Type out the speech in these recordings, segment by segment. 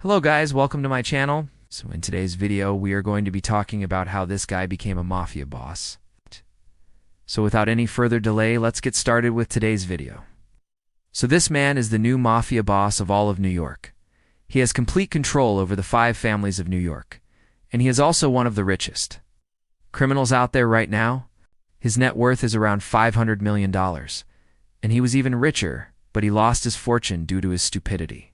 Hello guys, welcome to my channel. So in today's video, we are going to be talking about how this guy became a mafia boss. So without any further delay, let's get started with today's video. So this man is the new mafia boss of all of New York. He has complete control over the 5 families of New York, and he is also one of the richest criminals out there right now. His net worth is around $500 million, and he was even richer, but he lost his fortune due to his stupidity.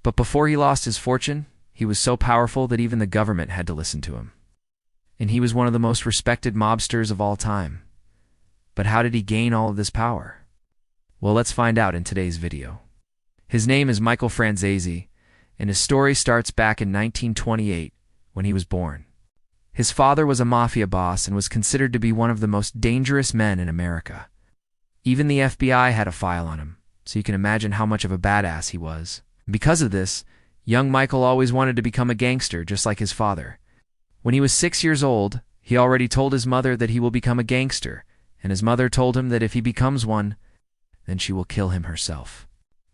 But before he lost his fortune, he was so powerful that even the government had to listen to him. And he was one of the most respected mobsters of all time. But how did he gain all of this power? Well, let's find out in today's video. His name is Michael Franzese, and his story starts back in 1928 when he was born. His father was a mafia boss and was considered to be one of the most dangerous men in America. Even the FBI had a file on him, so you can imagine how much of a badass he was. Because of this, young Michael always wanted to become a gangster just like his father. When he was 6 years old, he already told his mother that he will become a gangster, and his mother told him that if he becomes one, then she will kill him herself.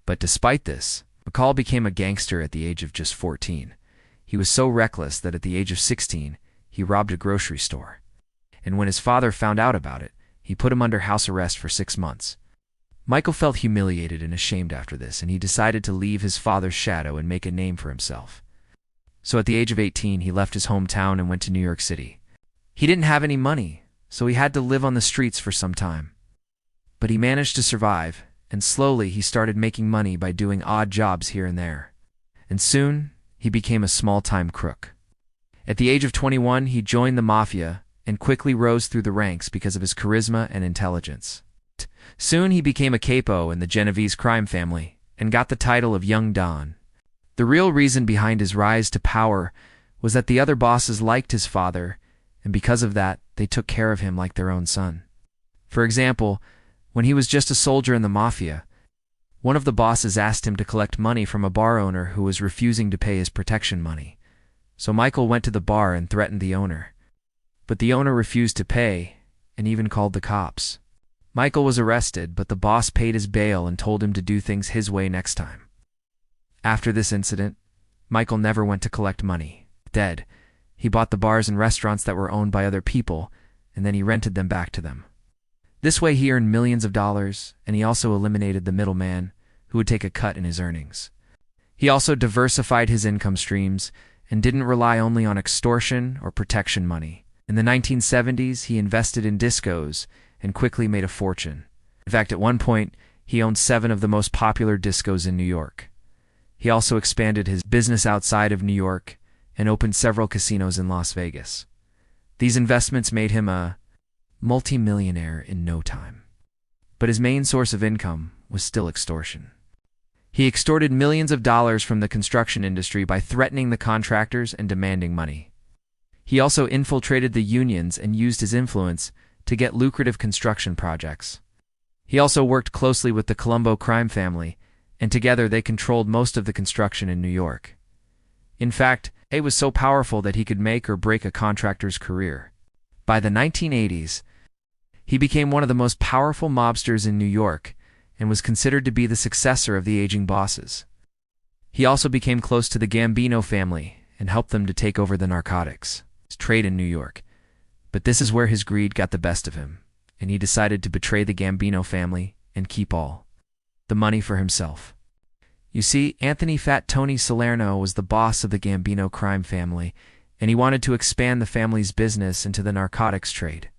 But despite this, Michael became a gangster at the age of just 14. He was so reckless that at the age of 16, he robbed a grocery store. And when his father found out about it, he put him under house arrest for 6 months. Michael felt humiliated and ashamed after this, and he decided to leave his father's shadow and make a name for himself. So at the age of 18, he left his hometown and went to New York City. He didn't have any money, so he had to live on the streets for some time. But he managed to survive, and slowly he started making money by doing odd jobs here and there. And soon, he became a small-time crook. At the age of 21, he joined the Mafia and quickly rose through the ranks because of his charisma and intelligence. Soon he became a capo in the Genovese crime family and got the title of Young Don. The real reason behind his rise to power was that the other bosses liked his father, and because of that, they took care of him like their own son. For example, when he was just a soldier in the Mafia, one of the bosses asked him to collect money from a bar owner who was refusing to pay his protection money. So Michael went to the bar and threatened the owner. But the owner refused to pay and even called the cops. Michael was arrested, but the boss paid his bail and told him to do things his way next time. After this incident, Michael never went to collect money. Instead, he bought the bars and restaurants that were owned by other people, and then he rented them back to them. This way he earned millions of dollars, and he also eliminated the middleman, who would take a cut in his earnings. He also diversified his income streams and didn't rely only on extortion or protection money. In the 1970s, he invested in discos and quickly made a fortune. In fact, at one point, he owned 7 of the most popular discos in New York. He also expanded his business outside of New York and opened several casinos in Las Vegas. These investments made him a multi-millionaire in no time. But his main source of income was still extortion. He extorted millions of dollars from the construction industry by threatening the contractors and demanding money. He also infiltrated the unions and used his influence to get lucrative construction projects. He also worked closely with the Colombo crime family, and together they controlled most of the construction in New York. In fact, he was so powerful that he could make or break a contractor's career. By the 1980s, he became one of the most powerful mobsters in New York and was considered to be the successor of the aging bosses. He also became close to the Gambino family and helped them to take over the narcotics trade in New York. But this is where his greed got the best of him, and he decided to betray the Gambino family and keep all the money for himself. You see, Anthony Fat Tony Salerno was the boss of the Gambino crime family, and he wanted to expand the family's business into the narcotics trade.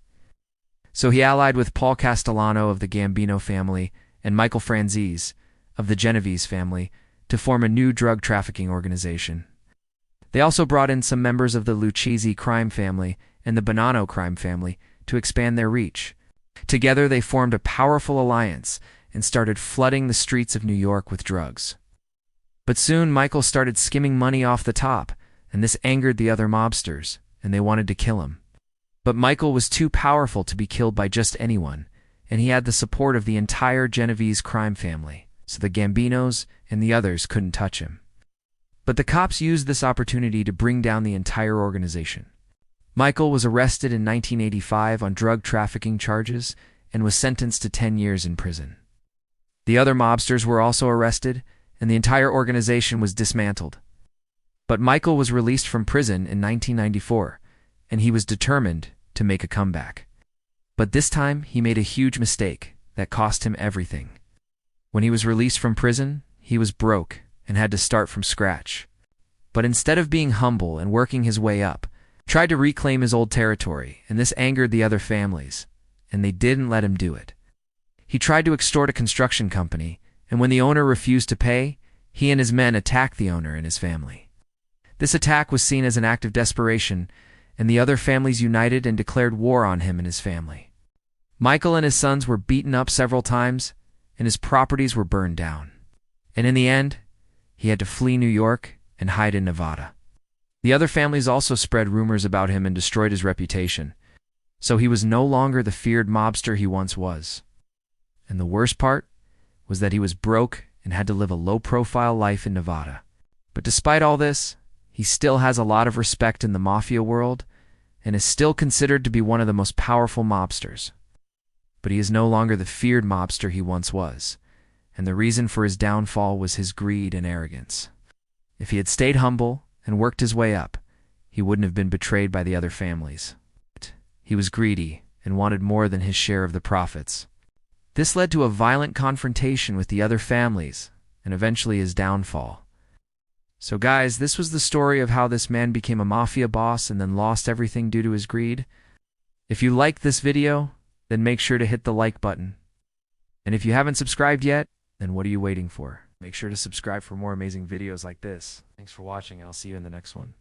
So he allied with Paul Castellano of the Gambino family and Michael Franzese of the Genovese family to form a new drug trafficking organization. They also brought in some members of the Lucchese crime family and the Bonanno crime family to expand their reach. Together they formed a powerful alliance and started flooding the streets of New York with drugs. But soon Michael started skimming money off the top, and this angered the other mobsters, and they wanted to kill him. But Michael was too powerful to be killed by just anyone, and he had the support of the entire Genovese crime family, so the Gambinos and the others couldn't touch him. But the cops used this opportunity to bring down the entire organization. Michael was arrested in 1985 on drug trafficking charges and was sentenced to 10 years in prison. The other mobsters were also arrested, and the entire organization was dismantled. But Michael was released from prison in 1994, and he was determined to make a comeback. But this time, he made a huge mistake that cost him everything. When he was released from prison, he was broke and had to start from scratch. But instead of being humble and working his way up, he tried to reclaim his old territory, and this angered the other families, and they didn't let him do it. He tried to extort a construction company, and when the owner refused to pay, he and his men attacked the owner and his family. This attack was seen as an act of desperation, and the other families united and declared war on him and his family. Michael and his sons were beaten up several times, and his properties were burned down. And in the end, he had to flee New York and hide in Nevada. The other families also spread rumors about him and destroyed his reputation, so he was no longer the feared mobster he once was. And the worst part was that he was broke and had to live a low-profile life in Nevada. But despite all this, he still has a lot of respect in the Mafia world and is still considered to be one of the most powerful mobsters. But he is no longer the feared mobster he once was, and the reason for his downfall was his greed and arrogance. If he had stayed humble and worked his way up, he wouldn't have been betrayed by the other families. He was greedy and wanted more than his share of the profits. This led to a violent confrontation with the other families and eventually his downfall. So guys, this was the story of how this man became a mafia boss and then lost everything due to his greed. If you liked this video, then make sure to hit the like button. And if you haven't subscribed yet, then what are you waiting for? Make sure to subscribe for more amazing videos like this. Thanks for watching, and I'll see you in the next one.